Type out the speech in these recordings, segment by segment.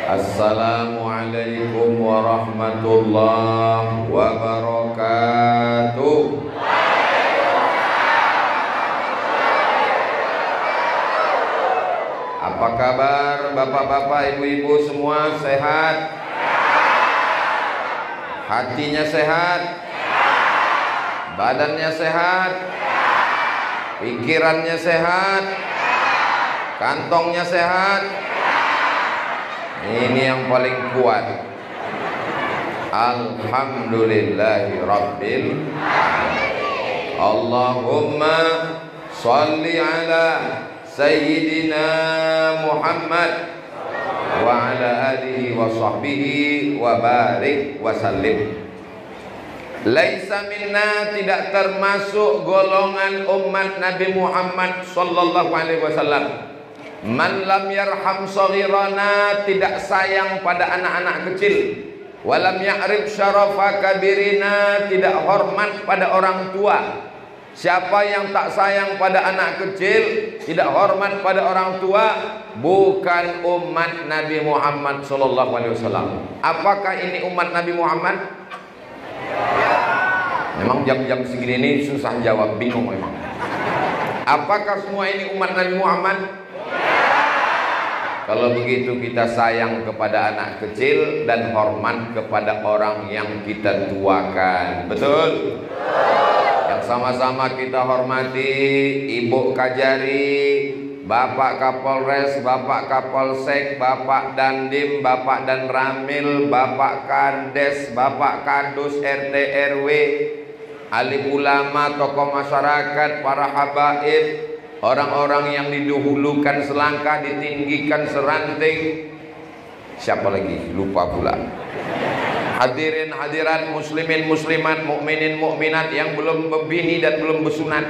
Assalamualaikum warahmatullahi wabarakatuh. Apa kabar bapak-bapak, ibu-ibu semua, sehat? Hatinya sehat? Badannya sehat? Pikirannya sehat? Kantongnya sehat? Ini yang paling kuat. Alhamdulillahi rabbil alamin. Allahumma sholli ala Sayyidina Muhammad wa ala alihi wa sahbihi wa barik wa sallim. Laisa minna, tidak termasuk golongan umat Nabi Muhammad sallallahu alaihi wasallam, man lam yarham saghirana, tidak sayang pada anak-anak kecil, walam ya'rif syarafa kabirina, tidak hormat pada orang tua. Siapa yang tak sayang pada anak kecil, tidak hormat pada orang tua, bukan umat Nabi Muhammad sallallahu alaihi wasallam. Apakah ini umat Nabi Muhammad? Memang jam-jam segini ini susah jawab, bingung memang. Apakah semua ini umat Nabi Muhammad? Kalau begitu kita sayang kepada anak kecil dan hormat kepada orang yang kita tuakan. Betul? Yang sama-sama kita hormati Ibu Kajari, Bapak Kapolres, Bapak Kapolsek, Bapak Dandim, Bapak Dan Ramil, Bapak Kandes, Bapak Kadus RT RW, alim ulama, tokoh masyarakat, para habaib, orang-orang yang didahulukan selangkah, ditinggikan seranting. Siapa lagi? Lupa pula. Hadirin hadirat, muslimin muslimat, mukminin mukminat yang belum berbini dan belum bersunat,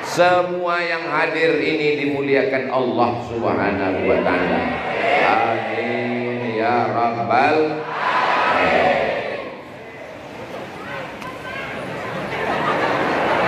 semua yang hadir ini dimuliakan Allah Subhanahu wa taala. Amin ya rabbal alamin.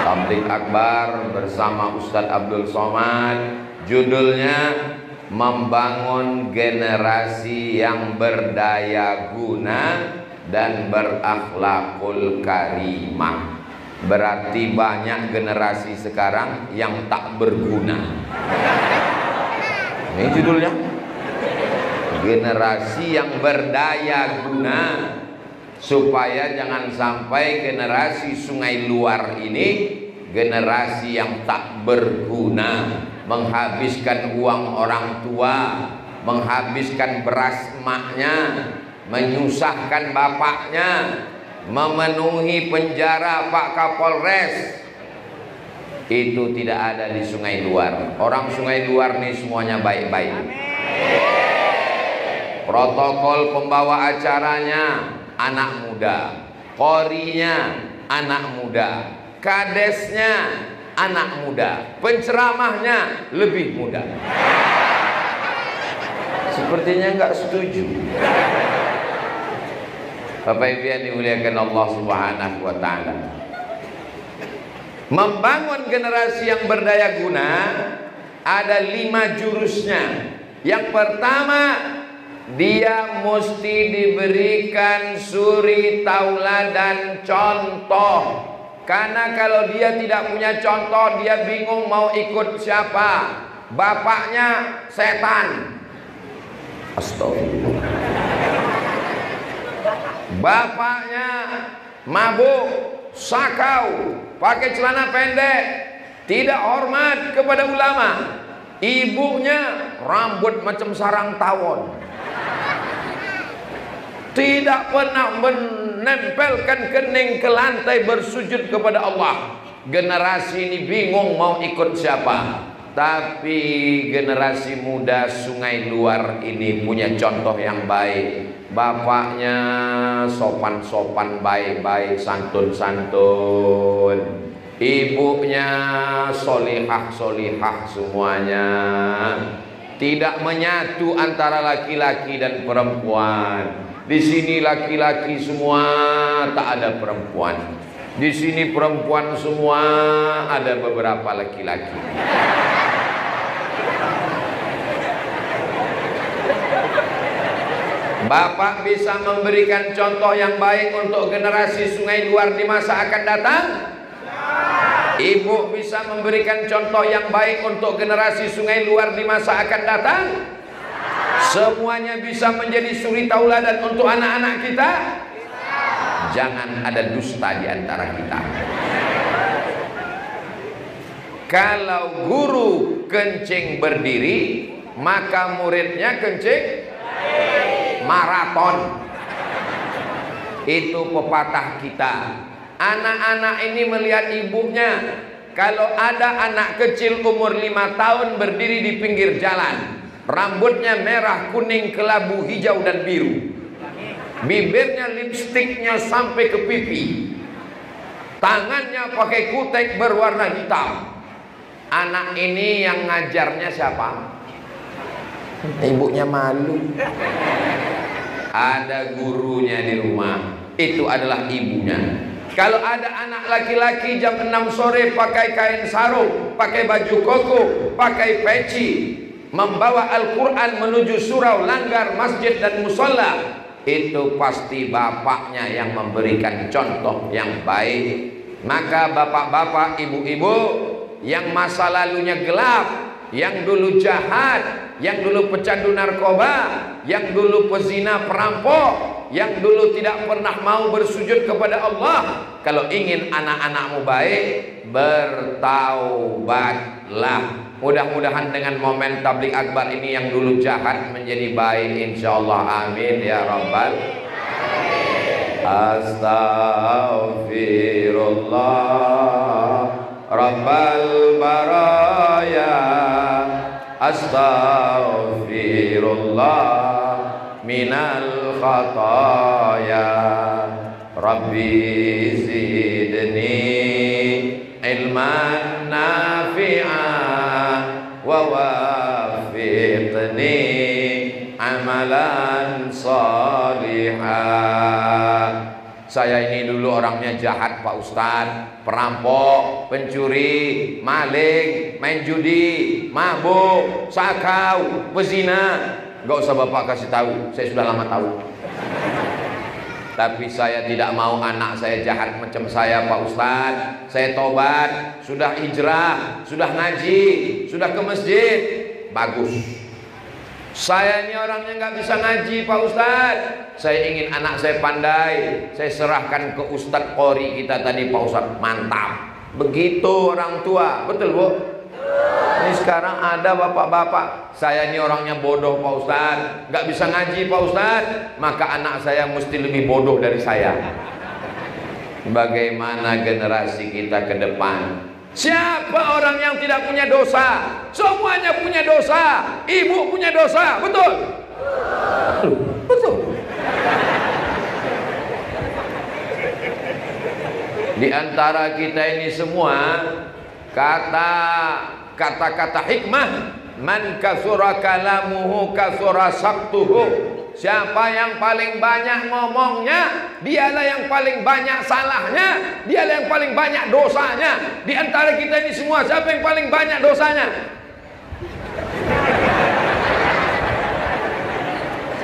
Tabligh Akbar bersama Ustadz Abdul Somad, judulnya membangun generasi yang berdaya guna dan berakhlakul karimah. Berarti banyak generasi sekarang yang tak berguna. Ini judulnya, generasi yang berdaya guna, supaya jangan sampai generasi Sungai Luar ini generasi yang tak berguna, menghabiskan uang orang tua, menghabiskan beras emaknya, menyusahkan bapaknya, memenuhi penjara Pak Kapolres. Itu tidak ada di Sungai Luar. Orang Sungai Luar nih semuanya baik-baik. Protokol pembawa acaranya anak muda, qorinya anak muda, kadesnya anak muda, penceramahnya lebih muda. Sepertinya nggak setuju. Bapak Ibu yang dimuliakan Allah Subhanahu wa taala, membangun generasi yang berdaya guna ada 5 jurusnya. Yang pertama, dia mesti diberikan suri tauladan, contoh. Karena kalau dia tidak punya contoh, dia bingung mau ikut siapa. Bapaknya setan, astagfirullah. Bapaknya mabuk, sakau, pakai celana pendek, tidak hormat kepada ulama. Ibunya rambut macam sarang tawon, tidak pernah menempelkan kening ke lantai bersujud kepada Allah. Generasi ini bingung mau ikut siapa. Tapi generasi muda Sungai Luar ini punya contoh yang baik. Bapaknya sopan-sopan, baik-baik, santun-santun. Ibunya solihah-solihah semuanya. Tidak menyatu antara laki-laki dan perempuan. Di sini laki-laki semua, tak ada perempuan. Di sini perempuan semua, ada beberapa laki-laki. Bapak bisa memberikan contoh yang baik untuk generasi Sungai Luar di masa akan datang? Ibu bisa memberikan contoh yang baik untuk generasi Sungai Luar di masa akan datang? Semuanya bisa menjadi suri tauladan untuk anak-anak kita? Jangan ada dusta di antara kita. Kalau guru kencing berdiri, maka muridnya kencing maraton. Itu pepatah kita. Anak-anak ini melihat ibunya. Kalau ada anak kecil umur 5 tahun berdiri di pinggir jalan, rambutnya merah, kuning, kelabu, hijau dan biru, bibirnya lipstiknya sampai ke pipi, tangannya pakai kutek berwarna hitam. Anak ini yang ngajarnya siapa? Ibunya malu. Ada gurunya di rumah, itu adalah ibunya. Kalau ada anak laki-laki jam 6 sore pakai kain sarung, pakai baju koko, pakai peci, membawa Al-Quran menuju surau, langgar, masjid dan musola, itu pasti bapaknya yang memberikan contoh yang baik. Maka bapak-bapak, ibu-ibu yang masa lalunya gelap, yang dulu jahat, yang dulu pecandu narkoba, yang dulu pezina perampok, yang dulu tidak pernah mau bersujud kepada Allah, kalau ingin anak-anakmu baik, bertaubatlah. Mudah-mudahan dengan momen tabligh akbar ini yang dulu jahat menjadi baik, insyaallah. Amin ya rabbal alamin. Astaghfirullah Rabbal baraya, astaghfirullah minal khataya, Rabbi zidni ilman nafi'an wa wafiqni amalan salihah. Saya ini dulu orangnya jahat Pak Ustadz, perampok, pencuri, maling, main judi, mabuk, sakau, pezina. Gak usah Bapak kasih tahu, saya sudah lama tahu. Tapi saya tidak mau anak saya jahat macam saya Pak Ustadz. Saya tobat, sudah hijrah, sudah ngaji, sudah ke masjid. Bagus. Saya ini orangnya nggak bisa ngaji Pak Ustadz. Saya ingin anak saya pandai. Saya serahkan ke Ustadz Qori kita tadi Pak Ustadz. Mantap. Begitu orang tua. Betul Bu? Ini sekarang ada bapak-bapak, saya ini orangnya bodoh Pak Ustadz, nggak bisa ngaji Pak Ustadz, maka anak saya mesti lebih bodoh dari saya. Bagaimana generasi kita ke depan? Siapa orang yang tidak punya dosa? Semuanya punya dosa. Ibu punya dosa, betul? Betul. Di antara kita ini semua, kata-kata hikmah, man kasura kalamuhu kasura saktuhu. Siapa yang paling banyak ngomongnya, dialah yang paling banyak salahnya, dialah yang paling banyak dosanya. Di antara kita ini semua, siapa yang paling banyak dosanya?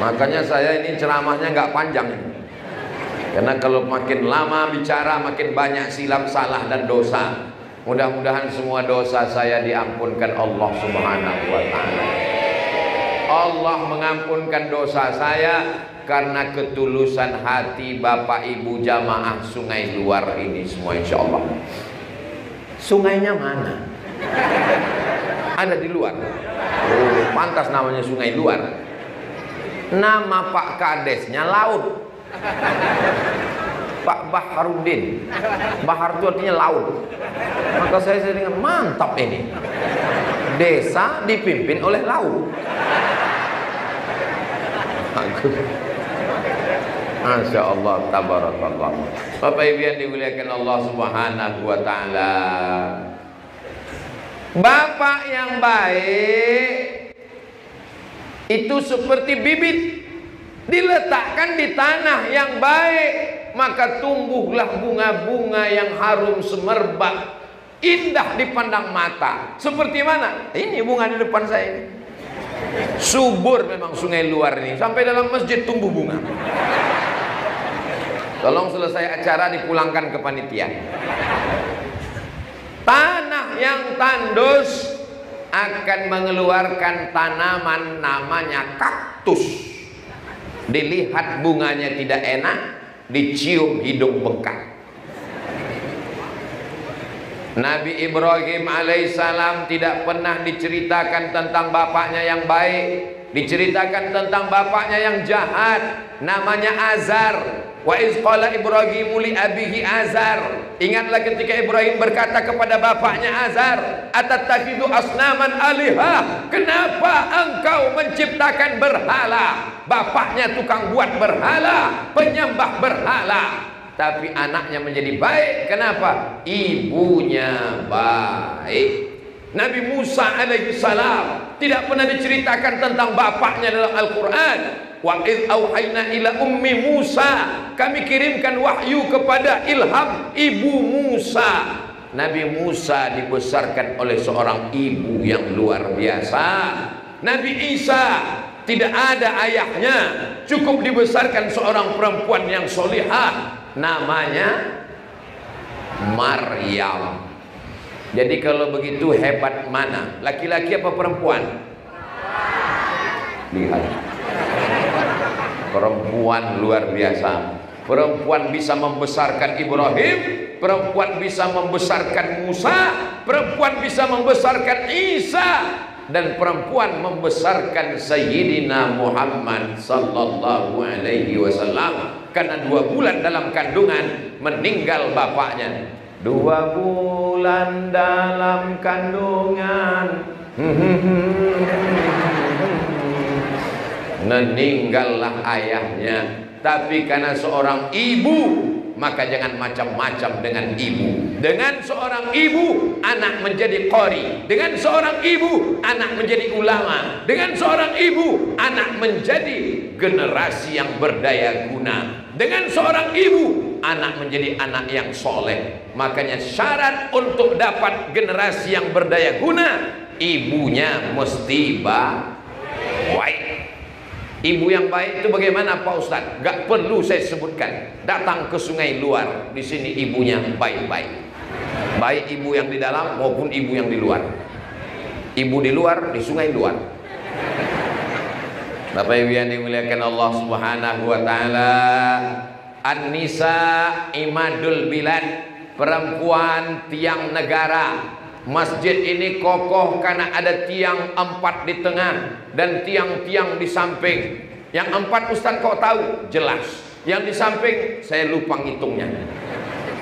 Makanya saya ini ceramahnya nggak panjang, karena kalau makin lama bicara makin banyak silap, salah dan dosa. Mudah-mudahan semua dosa saya diampunkan Allah Subhanahu wa ta'ala. Allah mengampunkan dosa saya karena ketulusan hati Bapak Ibu jamaah Sungai Luar ini semua, insya Allah. Sungainya mana? Ada di luar. Oh, pantas namanya Sungai Luar. Nama Pak Kadesnya laut, Pak Baharudin. Bahar itu artinya laut. Maka saya dengan mantap ini. Desa dipimpin oleh laut. Masya Allah, tabarakallah. Bapak Ibu yang dimuliakan Allah Subhanahu wa ta'ala, bapak yang baik itu seperti bibit, diletakkan di tanah yang baik, maka tumbuhlah bunga-bunga yang harum semerbak, indah dipandang mata. Seperti mana? Ini bunga di depan saya ini. Subur memang Sungai Luar ini, sampai dalam masjid tumbuh bunga. Tolong selesai acara dipulangkan ke panitia. Tanah yang tandus akan mengeluarkan tanaman namanya kaktus. Dilihat bunganya tidak enak, dicium hidung bengkak. Nabi Ibrahim alaihissalam tidak pernah diceritakan tentang bapaknya yang baik, diceritakan tentang bapaknya yang jahat, namanya Azar. Wa iz qala Ibrahimu li abihi Azar. Ingatlah ketika Ibrahim berkata kepada bapaknya Azar, atattakhidhu asnaman alihah, kenapa engkau menciptakan berhala? Bapaknya tukang buat berhala, penyembah berhala, tapi anaknya menjadi baik. Kenapa? Ibunya baik. Nabi Musa alaihissalam tidak pernah diceritakan tentang bapaknya dalam Al-Quran. Wa idh auhayna ila ummi Musa, kami kirimkan wahyu kepada Ilham ibu Musa. Nabi Musa dibesarkan oleh seorang ibu yang luar biasa. Nabi Isa tidak ada ayahnya, cukup dibesarkan seorang perempuan yang solihah, namanya Maryam. Jadi kalau begitu hebat mana? Laki-laki apa perempuan? Lihat, perempuan luar biasa. Perempuan bisa membesarkan Ibrahim, perempuan bisa membesarkan Musa, perempuan bisa membesarkan Isa, dan perempuan membesarkan Sayyidina Muhammad sallallahu alaihi wasallam. Karena 2 bulan dalam kandungan meninggal bapaknya. 2 bulan dalam kandungan meninggallah ayahnya. Tapi karena seorang ibu, maka jangan macam-macam dengan ibu. Dengan seorang ibu anak menjadi qori, dengan seorang ibu anak menjadi ulama, dengan seorang ibu anak menjadi generasi yang berdaya guna, dengan seorang ibu anak menjadi anak yang soleh. Makanya syarat untuk dapat generasi yang berdaya guna, ibunya mesti baik. Ibu yang baik itu bagaimana Pak Ustadz? Gak perlu saya sebutkan. Datang ke Sungai Luar, di sini ibunya baik-baik. Baik ibu yang di dalam maupun ibu yang di luar. Ibu di luar, di Sungai Luar. Bapak Ibu yang dimuliakan Allah Subhanahu wa taala. An-nisa imadul bilad, perempuan tiang negara. Masjid ini kokoh karena ada tiang 4 di tengah dan tiang-tiang di samping. Yang 4 Ustaz kok tahu? Jelas. Yang di samping saya lupa ngitungnya.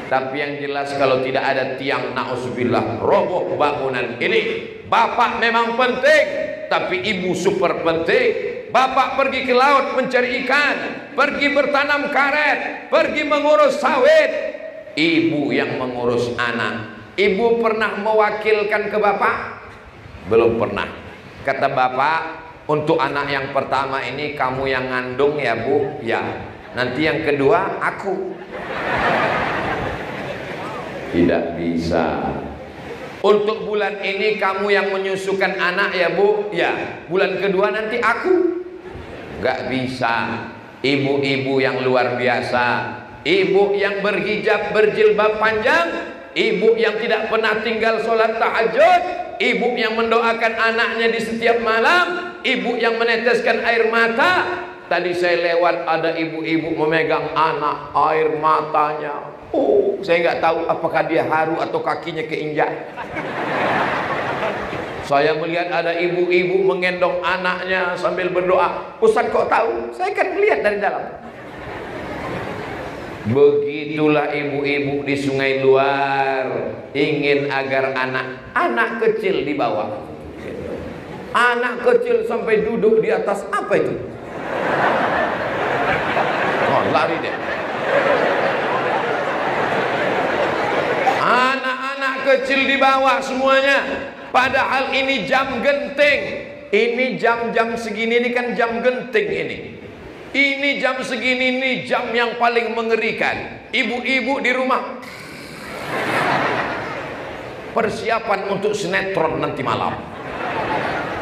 Tapi yang jelas kalau tidak ada tiang, na'udzubillah, roboh bangunan ini. Bapak memang penting, tapi ibu super penting. Bapak pergi ke laut mencari ikan, pergi bertanam karet, pergi mengurus sawit. Ibu yang mengurus anak. Ibu pernah mewakilkan ke bapak? Belum pernah. Kata bapak, untuk anak yang pertama ini kamu yang ngandung ya bu? Ya. Nanti yang kedua aku. Tidak bisa. Untuk bulan ini kamu yang menyusukan anak ya bu? Ya. Bulan kedua nanti aku. Gak bisa. Ibu-ibu yang luar biasa, ibu yang berhijab berjilbab panjang, ibu yang tidak pernah tinggal sholat tahajud, ibu yang mendoakan anaknya di setiap malam, ibu yang meneteskan air mata. Tadi saya lewat ada ibu-ibu memegang anak, air matanya. Oh, saya nggak tahu apakah dia haru atau kakinya keinjak. Saya melihat ada ibu-ibu menggendong anaknya sambil berdoa. Ustaz kok tahu? Saya kan melihat dari dalam. Begitulah ibu-ibu di Sungai Luar ingin agar anak kecil di bawah, anak kecil sampai duduk di atas apa itu? Oh, lari deh. Anak-anak kecil di bawah semuanya. Padahal ini jam genting. Ini jam-jam segini ini kan jam genting ini. Ini jam segini, ini jam yang paling mengerikan. Ibu-ibu di rumah persiapan untuk sinetron nanti malam.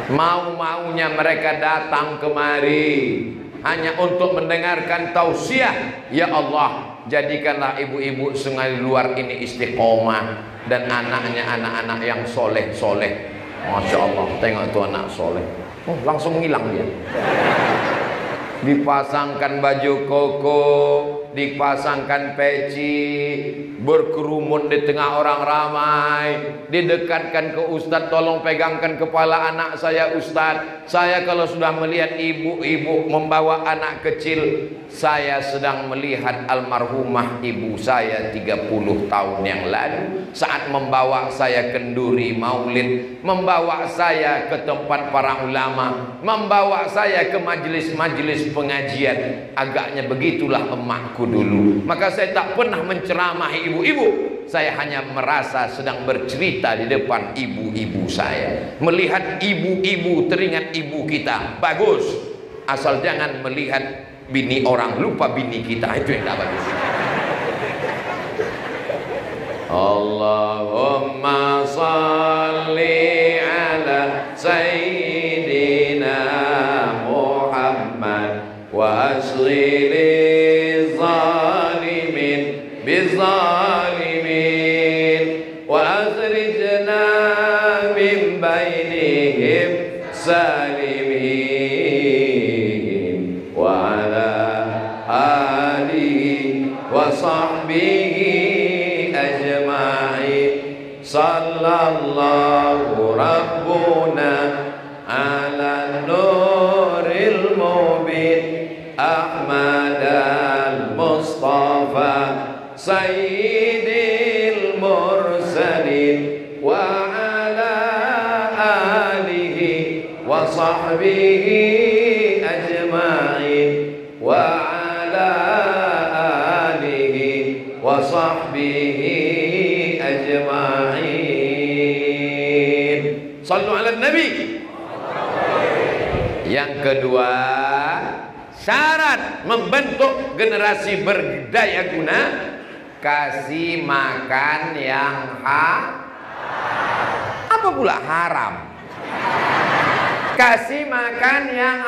Mau-maunya mereka datang kemari hanya untuk mendengarkan tausiah. Ya Allah, jadikanlah ibu-ibu sungai luar ini istiqomah, dan anaknya anak-anak yang soleh-soleh. Masya Allah, tengok tuh anak soleh. Oh, langsung ngilang dia. Dipasangkan baju koko, dipasangkan peci, berkerumun di tengah orang ramai, didekatkan ke Ustadz, tolong pegangkan kepala anak saya Ustadz. Saya kalau sudah melihat ibu-ibu membawa anak kecil, saya sedang melihat almarhumah ibu saya 30 tahun yang lalu saat membawa saya kenduri maulid, membawa saya ke tempat para ulama, membawa saya ke majelis-majelis pengajian. Agaknya begitulah emakku dulu. Maka saya tak pernah menceramahi ibu-ibu, saya hanya merasa sedang bercerita di depan ibu-ibu saya. Melihat ibu-ibu, teringat ibu kita, bagus. Asal jangan melihat bini orang, lupa bini kita, itu yang tak bagus. Allahumma salli ala sayyidina Muhammad wa asghili zalimin bizalimin wa akhrijna min bainihim salimin wa ala alihi wa sahbihi ajma'in. Sallallahu rabbuna ala nuril mubin Ahmad al-Mustafa sayyidil mursalin wa ala alihi wa sahbihi ajma'in wa ala alihi wa sahbihi ajma'in. Sallu ala nabi. Yang kedua, syarat membentuk generasi berdaya guna, kasih makan yang apa pula haram? Kasih makan yang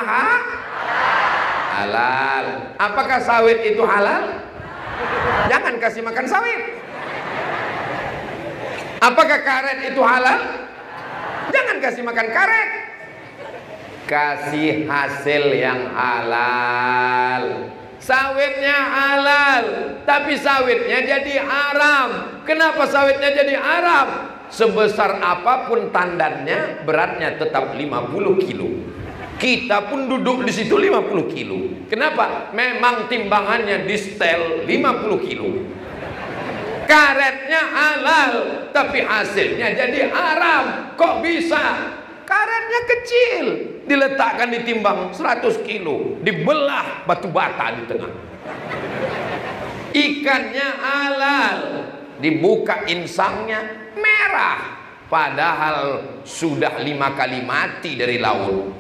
halal. Apakah sawit itu halal? Jangan kasih makan sawit. Apakah karet itu halal? Jangan kasih makan karet. Kasih hasil yang halal. Sawitnya halal, tapi sawitnya jadi haram. Kenapa sawitnya jadi haram? Sebesar apapun tandannya, beratnya tetap 50 kilo. Kita pun duduk di situ 50 kilo. Kenapa? Memang timbangannya di setel 50 kilo. Karetnya halal, tapi hasilnya jadi haram. Kok bisa? Karetnya kecil, diletakkan di timbang 100 kilo, dibelah batu bata di tengah. Ikannya halal, dibuka insangnya merah, padahal sudah 5 kali mati dari laut.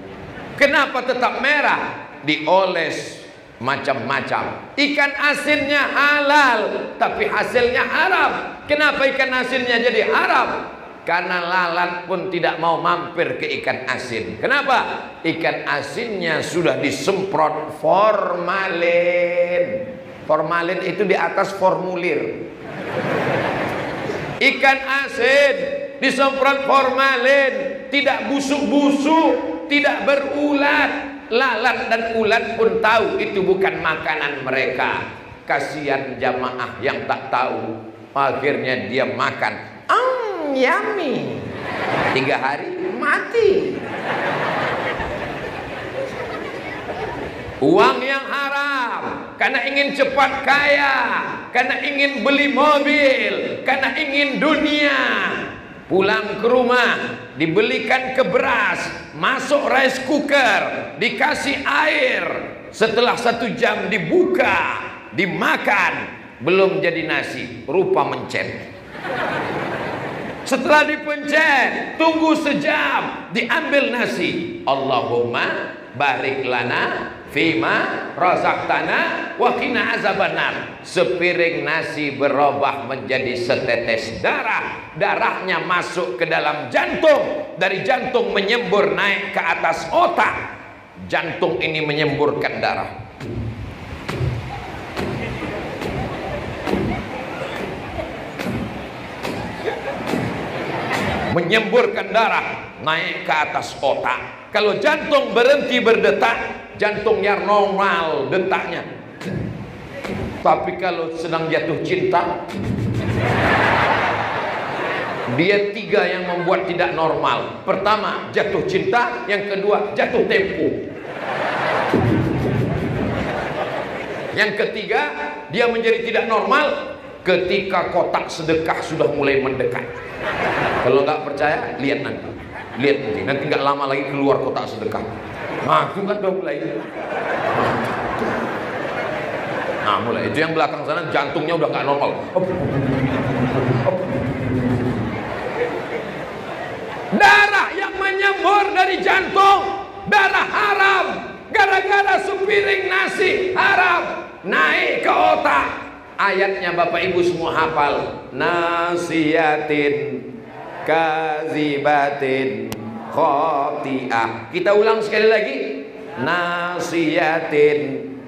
Kenapa tetap merah? Dioles macam-macam. Ikan asinnya halal, tapi hasilnya haram. Kenapa ikan asinnya jadi haram? Karena lalat pun tidak mau mampir ke ikan asin. Kenapa? Ikan asinnya sudah disemprot formalin. Formalin itu di atas formulir. Ikan asin disemprot formalin, tidak busuk-busuk, tidak berulat. Lalat dan ulat pun tahu itu bukan makanan mereka. Kasihan jamaah yang tak tahu. Akhirnya dia makan. Yummy. 3 hari mati. Uang yang haram karena ingin cepat kaya, karena ingin beli mobil, karena ingin dunia. Pulang ke rumah dibelikan ke beras, masuk rice cooker, dikasih air. Setelah 1 jam dibuka, dimakan, belum jadi nasi, rupa mencet. Setelah dipencet, tunggu sejam, diambil nasi. Allahumma barik lana fima razaqtana wa qina azabannar. Sepiring nasi berubah menjadi setetes darah, darahnya masuk ke dalam jantung, dari jantung menyembur naik ke atas otak, jantung ini menyemburkan darah. Menyemburkan darah naik ke atas otak. Kalau jantung berhenti berdetak, jantungnya normal detaknya. Tapi kalau sedang jatuh cinta, dia tiga yang membuat tidak normal. Pertama, jatuh cinta. Yang kedua, jatuh tempo. Yang ketiga, dia menjadi tidak normal ketika kotak sedekah sudah mulai mendekat. Kalau nggak percaya, lihat nanti. Lihat nanti nggak lama lagi keluar kotak sedekah. Nah, itu kan udah mulai. Nah, mulai. Itu yang belakang sana jantungnya udah nggak normal. Darah yang menyembur dari jantung, darah haram. Gara-gara sepiring nasi haram naik ke otak. Ayatnya Bapak Ibu semua hafal. Nasiyatin kazibatin khoti'ah. Kita ulang sekali lagi. Nasiyatin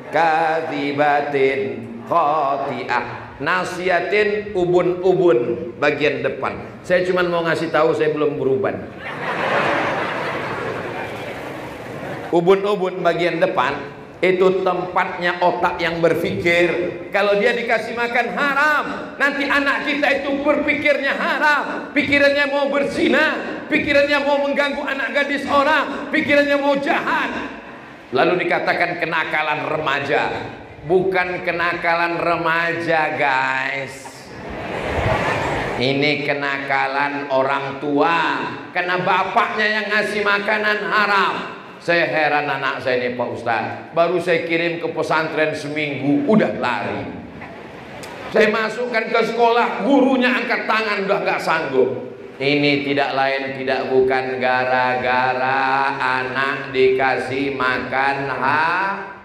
kazibatin khoti'ah. Nasiyatin ubun-ubun bagian depan. Saya cuma mau ngasih tahu, saya belum beruban. Ubun-ubun bagian depan itu tempatnya otak yang berpikir. Kalau dia dikasih makan haram, nanti anak kita itu berpikirnya haram. Pikirannya mau berzina, pikirannya mau mengganggu anak gadis orang, pikirannya mau jahat. Lalu dikatakan kenakalan remaja. Bukan kenakalan remaja, guys. Ini kenakalan orang tua, karena bapaknya yang ngasih makanan haram. Saya heran anak saya ini Pak Ustaz. Baru saya kirim ke pesantren seminggu, udah lari. Saya masukkan ke sekolah, gurunya angkat tangan, udah gak sanggup. Ini tidak lain tidak bukan gara-gara anak dikasih makan haram.